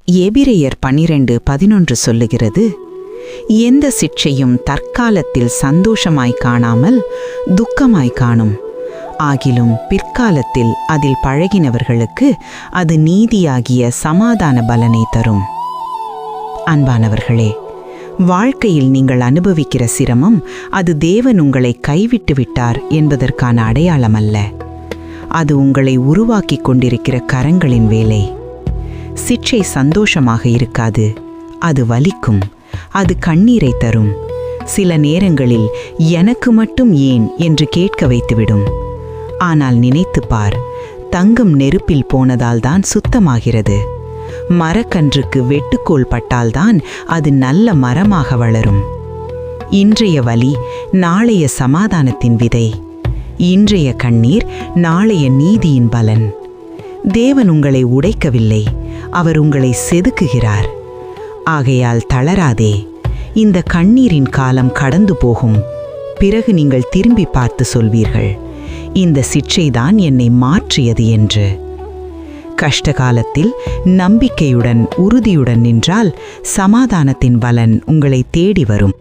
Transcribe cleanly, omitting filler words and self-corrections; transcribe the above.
எபிரெயர் 12:11 சொல்லுகிறது, எந்த சிட்சையும் தற்காலத்தில் சந்தோஷமாய் காணாமல் துக்கமாய் காணும். ஆகிலும் பிற்காலத்தில் அதில் பழகினவர்களுக்கு அது நீதியாகிய சமாதான பலனை தரும். அன்பானவர்களே, வாழ்க்கையில் நீங்கள் அனுபவிக்கிற சிரமம் அது தேவன் உங்களை கைவிட்டு விட்டார் என்பதற்கான அடையாளம் அல்ல. அது உங்களை உருவாக்கி கொண்டிருக்கிற கரங்களின் வேலை. சிட்சை சந்தோஷமாக இருக்காது, அது வலிக்கும், அது கண்ணீரை தரும். சில நேரங்களில் எனக்கு மட்டும் ஏன் என்று கேட்க வைத்துவிடும். ஆனால் நினைத்துப் பார், தங்கம் நெருப்பில் போனதால்தான் சுத்தமாகிறது. மரக்கன்றுக்கு வெட்டுக்கோல் பட்டால்தான் அது நல்ல மரமாக வளரும். இன்றைய வலி நாளைய சமாதானத்தின் விதை. இன்றைய கண்ணீர் நாளைய நீதியின் பலன். தேவன் உங்களை உடைக்கவில்லை, அவர் உங்களை செதுக்குகிறார். ஆகையால் தளராதே. இந்த கண்ணீரின் காலம் கடந்து போகும். பிறகு நீங்கள் திரும்பி பார்த்து சொல்வீர்கள், இந்த சிட்சைதான் என்னை மாற்றியது என்று. கஷ்டகாலத்தில் நம்பிக்கையுடன் உறுதியுடன் நின்றால் சமாதானத்தின் பலன் உங்களை தேடி வரும்.